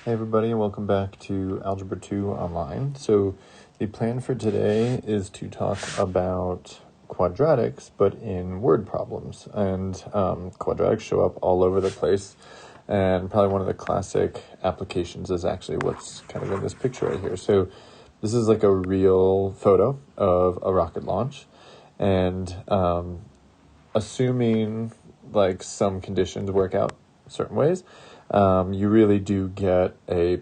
Hey everybody, and welcome back to Algebra 2 Online. So the plan for today is to talk about quadratics, but in word problems. And quadratics show up all over the place, and probably one of the classic applications is actually what's kind of in this picture right here. So this is like a real photo of a rocket launch, and assuming like some conditions work out certain ways, you really do get a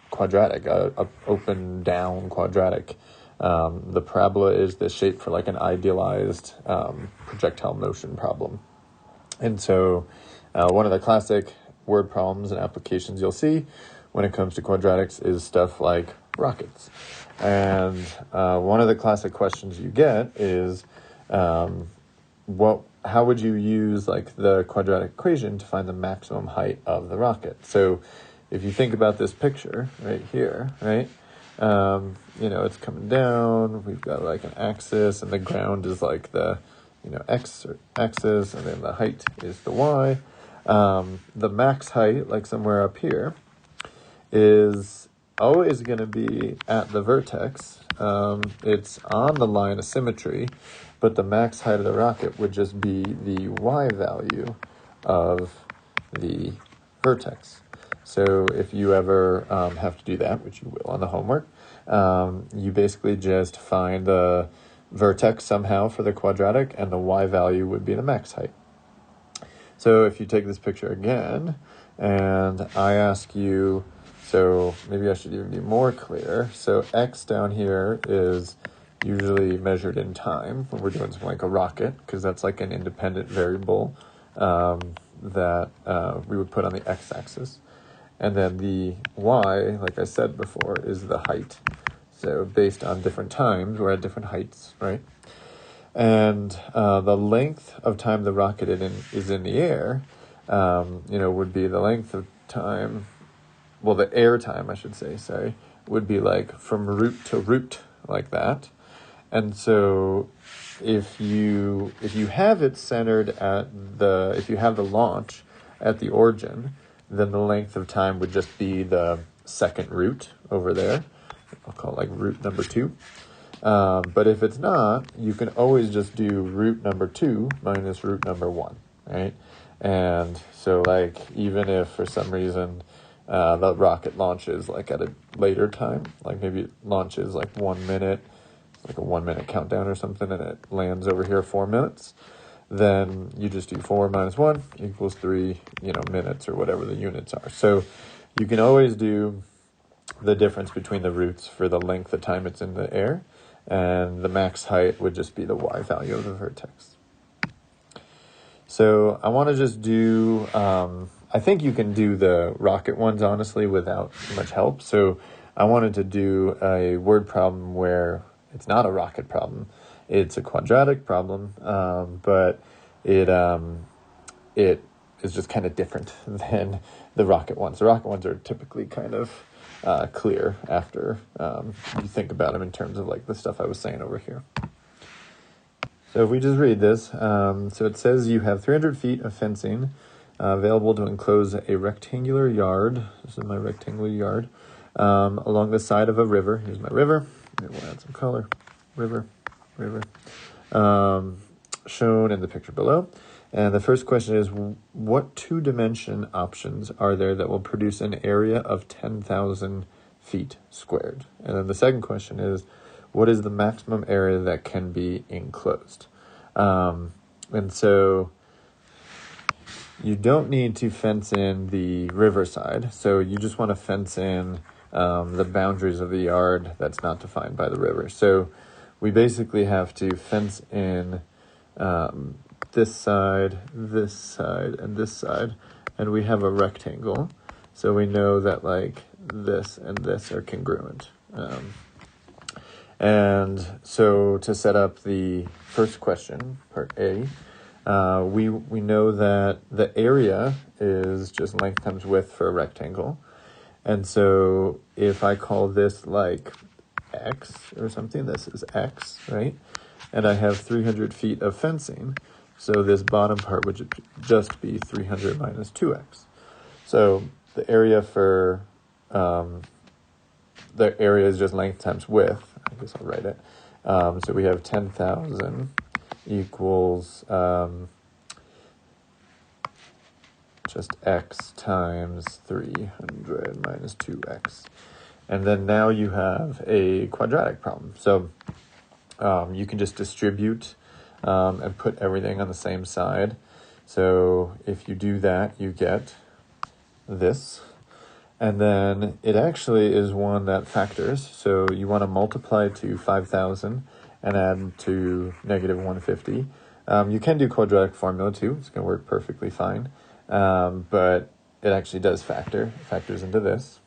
quadratic, a open down quadratic. The parabola is the shape for like an idealized projectile motion problem. And so one of the classic word problems and applications you'll see when it comes to quadratics is stuff like rockets. And one of the classic questions you get is, how would you use like the quadratic equation to find the maximum height of the rocket? So if you think about this picture right here, right, it's coming down, we've got like an axis, and the ground is like the, x axis, and then the height is the y. The max height, like somewhere up here, is always going to be at the vertex. It's on the line of symmetry, but the max height of the rocket would just be the y value of the vertex. So if you ever have to do that, which you will on the homework, you basically just find the vertex somehow for the quadratic, and the y value would be the max height. So if you take this picture again, and I ask you, so maybe I should even be more clear. So x down here is usually measured in time when we're doing something like a rocket, because that's like an independent variable that we would put on the x-axis. And then the y, like I said before, is the height. So based on different times, we're at different heights, right? And the length of time the rocket is in the air, would be the length of time, well, the air time, I should say, would be like from root to root, like that. And so if you have it centered if you have the launch at the origin, then the length of time would just be the second root over there. I'll call it like root number 2. But if it's not, you can always just do root number 2 minus root number 1, right? And so like even if for some reason the rocket launches like at a later time, like maybe it launches like 1 minute, like a 1 minute countdown or something, and it lands over here 4 minutes, then you just do 4 minus 1 equals 3, minutes or whatever the units are. So you can always do the difference between the roots for the length of time it's in the air, and the max height would just be the y value of the vertex. So I want to just do, I think you can do the rocket ones, honestly, without much help. So I wanted to do a word problem where it's not a rocket problem. It's a quadratic problem, but it is just kind of different than the rocket ones. The rocket ones are typically kind of clear after you think about them in terms of like the stuff I was saying over here. So if we just read this, so it says you have 300 feet of fencing available to enclose a rectangular yard. This is my rectangular yard along the side of a river. Here's my river. Maybe we'll add some color. River. Shown in the picture below. And the first question is, what two-dimension options are there that will produce an area of 10,000 feet squared? And then the second question is, what is the maximum area that can be enclosed? And so you don't need to fence in the riverside. So you just want to fence in the boundaries of the yard that's not defined by the river. So we basically have to fence in this side, and this side, and we have a rectangle. So we know that like this and this are congruent. And so to set up the first question, part A, we know that the area is just length times width for a rectangle. And so if I call this like x or something, this is x, right? And I have 300 feet of fencing, so this bottom part would just be 300 minus 2x. So the area for the area is just length times width. I guess I'll write it. So we have 10,000 equals just x times 300 minus 2x. And then now you have a quadratic problem. So you can just distribute and put everything on the same side. So if you do that, you get this. And then it actually is one that factors. So you want to multiply to 5,000 and add to negative 150. You can do quadratic formula too. It's going to work perfectly fine. But it actually does factors into this.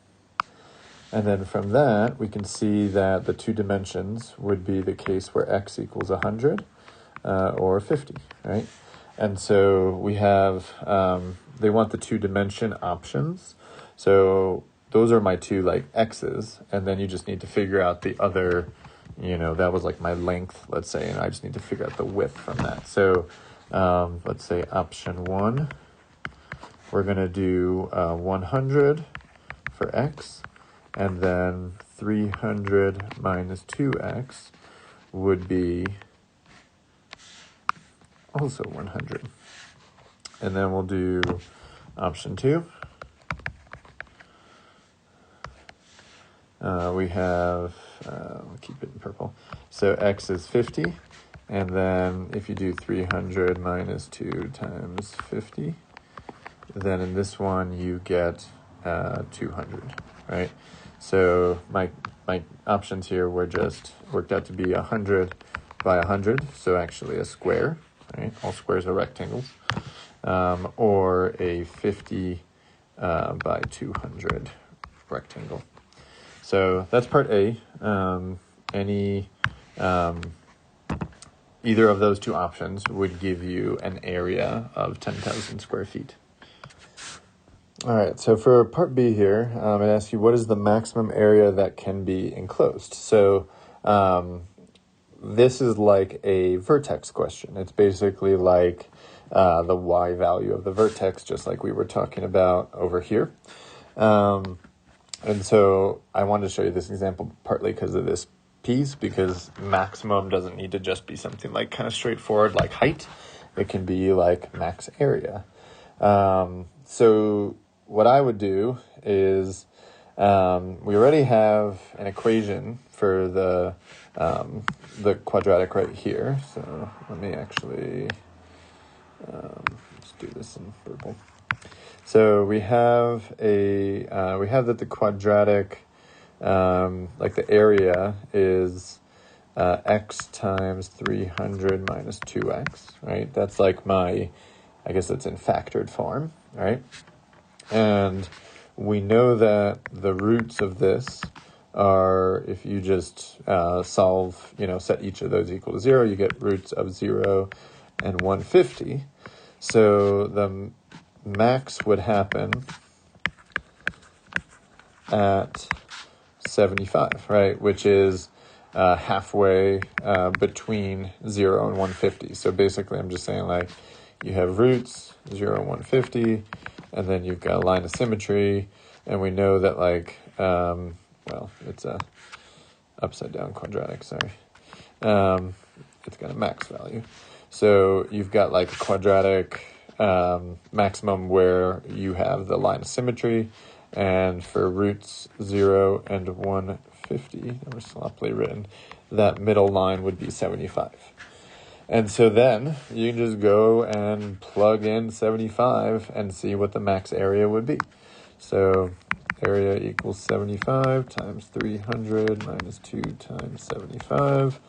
And then from that, we can see that the two dimensions would be the case where x equals 100 or 50, right? And so we have, they want the two dimension options. So those are my two like x's, and then you just need to figure out the other, that was like my length, let's say, and I just need to figure out the width from that. So let's say option 1, we're going to do 100 for x, and then 300 minus 2x would be also 100. And then we'll do option 2. We have, we'll keep it in purple. So x is 50, and then if you do 300 minus 2 times 50, then in this one you get 200, right? So my options here were just worked out to be 100 by 100, so actually a square, right? All squares are rectangles, or a 50 by 200 rectangle. So that's part A. Either of those two options would give you an area of 10,000 square feet. All right, so for part B here, it asks you what is the maximum area that can be enclosed. So this is like a vertex question. It's basically like the y value of the vertex, just like we were talking about over here. And so I wanted to show you this example partly because of this piece, because maximum doesn't need to just be something like kind of straightforward like height. It can be like max area. So what I would do is we already have an equation for the quadratic right here. So let me actually let's do this in purple. So we have that the quadratic, like the area is x times 300 minus 2x, right? That's like I guess that's in factored form, right? And we know that the roots of this are, if you just solve, set each of those equal to 0, you get roots of 0 and 150. So the max would happen at 75, right? Which is halfway between 0 and 150. So basically I'm just saying like you have roots 0 and 150, and then you've got a line of symmetry, and we know that like, it's a upside down quadratic, sorry. It's got a max value. So you've got like a quadratic maximum where you have the line of symmetry, and for roots 0 and 150, that were sloppily written, that middle line would be 75. And so then you can just go and plug in 75 and see what the max area would be. So area equals 75 times 300 minus 2 times 75.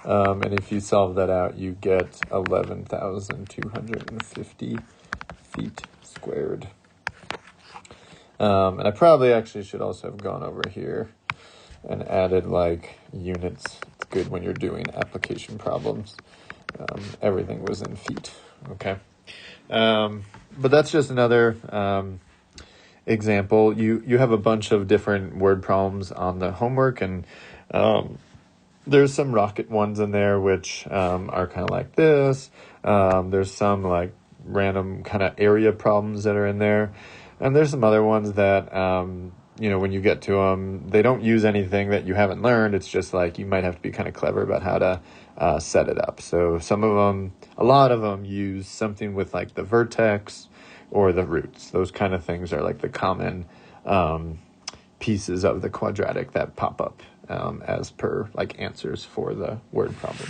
And if you solve that out, you get 11,250 feet squared. And I probably actually should also have gone over here and added like units. It's good when you're doing application problems. Everything was in feet, okay? But that's just another example. You have a bunch of different word problems on the homework, and there's some rocket ones in there which are kind of like this. There's some like random kind of area problems that are in there. And there's some other ones that, when you get to them, they don't use anything that you haven't learned. It's just like you might have to be kind of clever about how to set it up. So some of them, a lot of them use something with like the vertex or the roots. Those kind of things are like the common pieces of the quadratic that pop up as per like answers for the word problem.